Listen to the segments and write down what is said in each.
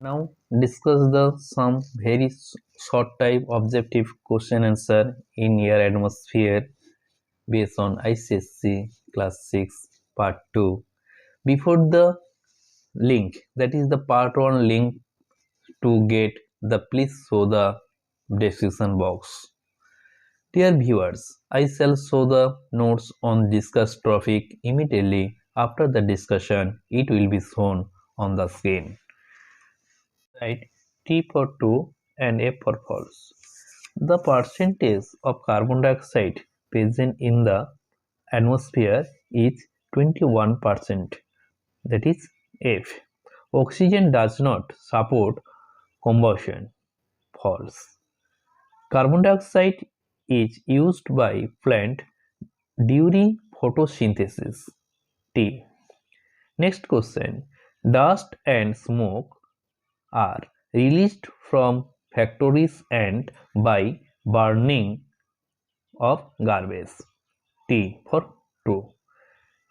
Now discuss the some very short type objective question answer in your atmosphere based on ICSC class 6 part 2. Before the link, that is the part 1 link to get the, please show the description box. Dear viewers, I shall show the notes on discussed topic immediately after the discussion. It will be shown on the screen. Right, T for true and F for false. The percentage of carbon dioxide present in the atmosphere is 21%. That is F. Oxygen does not support combustion. False. Carbon dioxide is used by plant during photosynthesis. T. Next question. Dust and smoke are released from factories and by burning of garbage. T for true.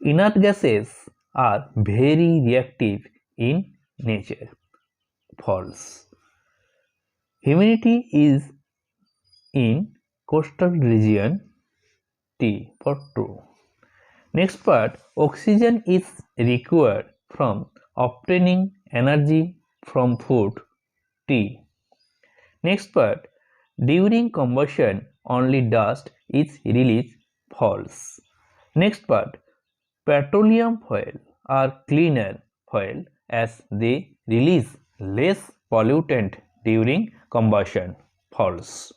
Inert gases are very reactive in nature. False. Humidity is in coastal region. T for true. Next part, oxygen is required from obtaining energy from food. T. Next part, during combustion only dust is released. False. Next part, petroleum fuel are cleaner fuel as they release less pollutant during combustion. False.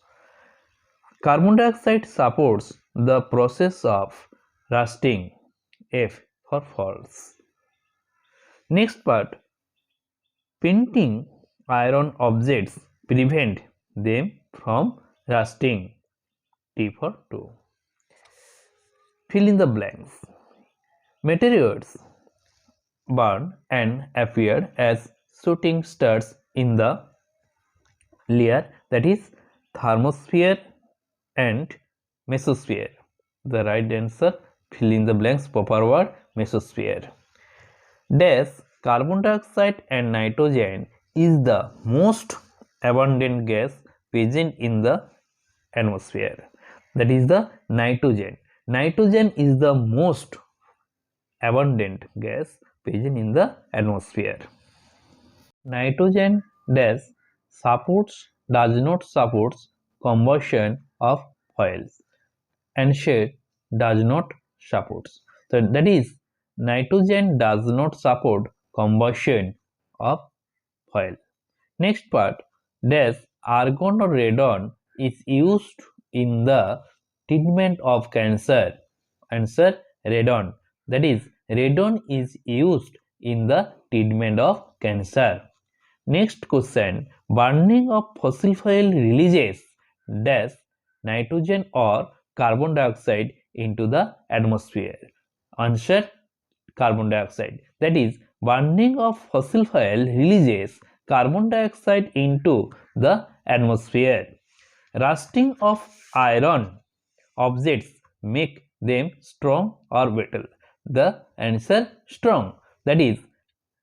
Carbon dioxide supports the process of rusting. F for false. Next part, painting iron objects prevent them from rusting. T for true. Fill in the blanks. Meteoroids burn and appear as shooting stars in the layer, that is thermosphere and mesosphere. The right answer, fill in the blanks, proper word, mesosphere. Dash, carbon dioxide and nitrogen is the most abundant gas present in the atmosphere. That is the nitrogen. Nitrogen is the most abundant gas present in the atmosphere. Nitrogen dash does not support combustion of fuels. Answer, does not support. So that is, nitrogen does not support combustion of fuel. Next part, dash, argon or radon is used in the treatment of cancer. Answer, radon. That is, radon is used in the treatment of cancer. Next question, burning of fossil fuel releases dash nitrogen or carbon dioxide into the atmosphere. Answer, carbon dioxide. That is, burning of fossil fuel releases carbon dioxide into the atmosphere. Rusting of iron objects make them strong or brittle. The answer, strong. That is,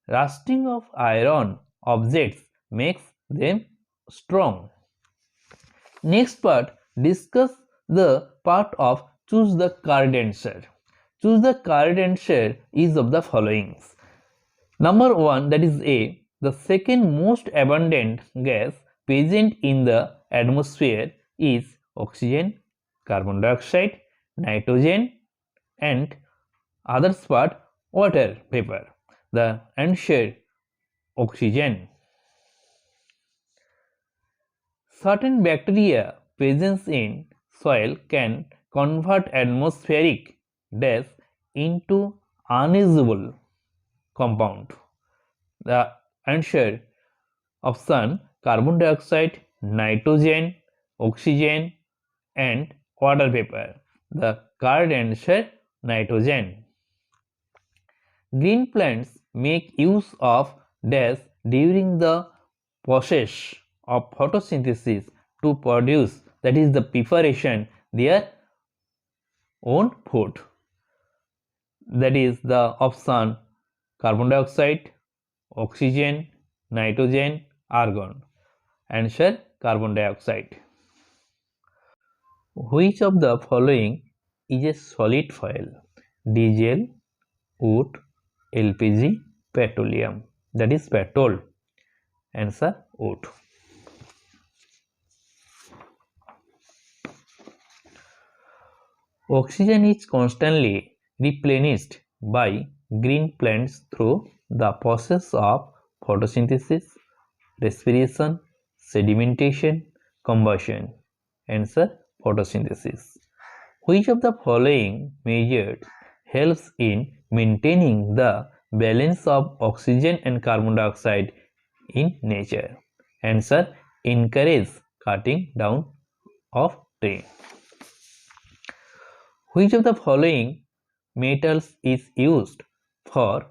rusting of iron objects makes them strong. Next part, discuss the part of choose the correct answer. Choose the correct answer is of the following. Number 1, that is A. The second most abundant gas present in the atmosphere is oxygen, carbon dioxide, nitrogen and others part water vapor. The answer, oxygen. Certain bacteria present in soil can convert atmospheric gas into unusable compound. The answer, option, carbon dioxide, nitrogen, oxygen and water vapor. The correct answer, nitrogen. Green plants make use of dash during the process of photosynthesis to produce, that is the preparation, their own food. That is the option, carbon dioxide, oxygen, nitrogen, argon. Answer carbon dioxide. Which of the following is a solid fuel? Diesel, wood, LPG, petroleum. That is petrol. Answer wood. Oxygen is constantly replenished by green plants through the process of photosynthesis, respiration, sedimentation, combustion. Answer photosynthesis. Which of the following measures helps in maintaining the balance of oxygen and carbon dioxide in nature? Answer encourage cutting down of tree. Which of the following metals is used for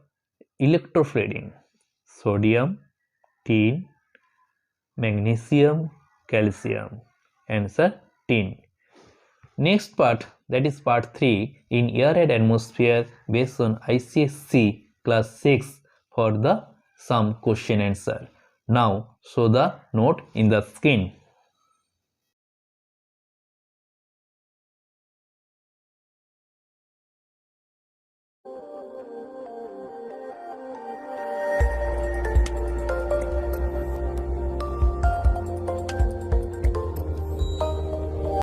electroplating? Sodium, tin, magnesium, calcium. Answer tin. Next part, that is part 3 in air and atmosphere based on ICSE class 6 for the some question answer. Now show the note in the screen.